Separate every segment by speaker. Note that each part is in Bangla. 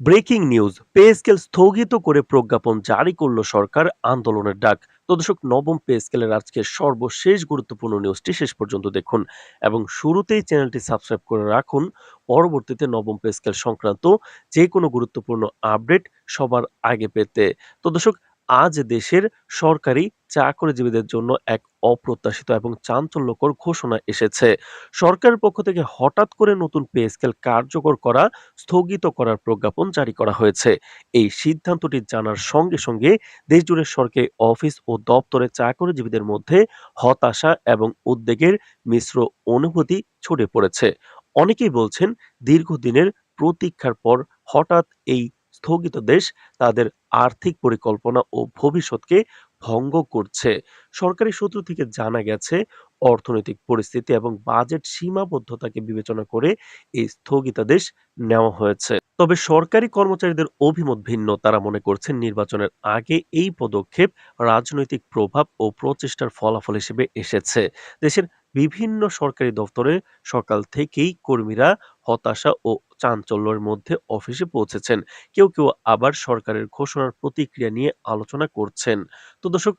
Speaker 1: ব্রেকিং নিউজ, পে স্কেল স্থগিত করে প্রজ্ঞাপন জারি করল সরকার, আন্দোলনের ডাক। তো দর্শক, নবম পে স্কেলের আজকে সর্বশেষ গুরুত্বপূর্ণ নিউজটি শেষ পর্যন্ত দেখুন এবং শুরুতেই চ্যানেলটি সাবস্ক্রাইব করে রাখুন পরবর্তীতে নবম পে স্কেল সংক্রান্ত যে কোনো গুরুত্বপূর্ণ আপডেট সবার আগে পেতে। তো দর্শক, আজ দেশের সরকারি চাকরিজীবীদের জন্য এক অপ্রত্যাশিত এবং চাঞ্চল্যকর ঘোষণা এসেছে। সরকারের পক্ষ থেকে হঠাৎ করে নতুন পে স্কেল কার্যকর করা, স্থগিত করার প্রজ্ঞাপন জারি করা হয়েছে। এই সিদ্ধান্তটি জানার সঙ্গে সঙ্গে দেশজুড়ে সরকারি অফিস ও দপ্তরে চাকরিজীবীদের মধ্যে হতাশা এবং উদ্বেগের মিশ্র অনুভূতি ছড়িয়ে পড়েছে। অনেকেই বলছেন, দীর্ঘদিনের প্রতীক্ষার পর হঠাৎ এই স্থগিতাদেশ তাদের আর্থিক পরিকল্পনা ও ভবিষ্যৎকে ভঙ্গ করছে। সরকারি সূত্র থেকে জানা গেছে, অর্থনৈতিক পরিস্থিতি এবং বাজেট সীমাবদ্ধতাকে বিবেচনা করে এই স্থগিতাদেশ নেওয়া হয়েছে। তবে সরকারি কর্মচারীদের অভিমত ভিন্ন। তারা মনে করছেন, নির্বাচনের আগে এই পদক্ষেপ রাজনৈতিক প্রভাব ও প্রচেষ্টার ফলাফল হিসেবে এসেছে। দেশের বিভিন্ন সরকারি দপ্তরে সকাল থেকেই কর্মীরা হতাশা ও চাঞ্চল্যের মধ্যে অফিসে পৌঁছেছেন। কেউ কেউ আবার সরকারের ঘোষণার প্রতিক্রিয়া নিয়ে আলোচনা করছেন। তো দর্শক,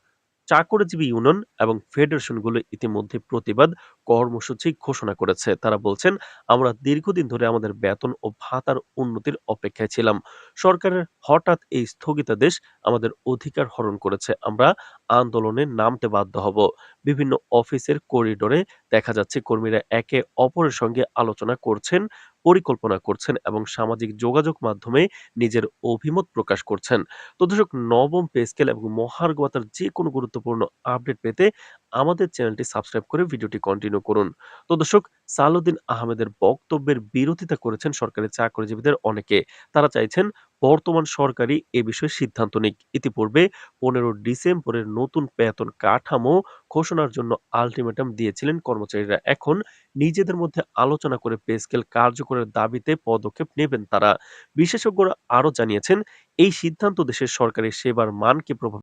Speaker 1: চাকরিজীবী ইউনিয়ন এবং ফেডারেশনগুলো ইতিমধ্যে প্রতিবাদ কর্মসূচি ঘোষণা করেছে। তারা বলছেন, আমরা দীর্ঘদিন ধরে আমাদের বেতন ও ভাতার উন্নতির অপেক্ষায় ছিলাম। সরকারের হঠাৎ এই স্থগিতাদেশ আমাদের অধিকার হরণ করেছে। আমরা আন্দোলনে নামতে বাধ্য হব। বিভিন্ন অফিসের করিডোরে দেখা যাচ্ছে কর্মীরা একে অপরের সঙ্গে আলোচনা করছেন, পরিকল্পনা করছেন এবং সামাজিক যোগাযোগ মাধ্যমে নিজের অভিমত প্রকাশ করছেন। তো দর্শক, নবম পে স্কেল এবং মহার্ঘ ভাতার যে কোনো গুরুত্বপূর্ণ আপডেট পেতে আমাদের চ্যানেলটি সাবস্ক্রাইব করে ভিডিওটি কন্টিনিউ করুন। তো দর্শক, সালাউদ্দিন আহমেদের বক্তব্যের বিরোধিতা করেছেন সরকারি চাকরিজীবীদের অনেকে। তারা চাইছেন বর্তমান সরকারই এ বিষয়ে সিদ্ধান্ত নিক। ইতিপূর্বে 15 ডিসেম্বরের নতুন বেতন কাঠামো ঘোষণার জন্য আলটিমেটাম দিয়েছিলেন কর্মচারীরা। এখন নিজেদের মধ্যে আলোচনা করে পে স্কেল কার্যকরের দাবিতে পদক্ষেপ নেবেন তারা। বিশেষজ্ঞরা আরও জানিয়েছেন, এই সিদ্ধান্ত দেশের সরকারি সেবার মানকে প্রভাবিত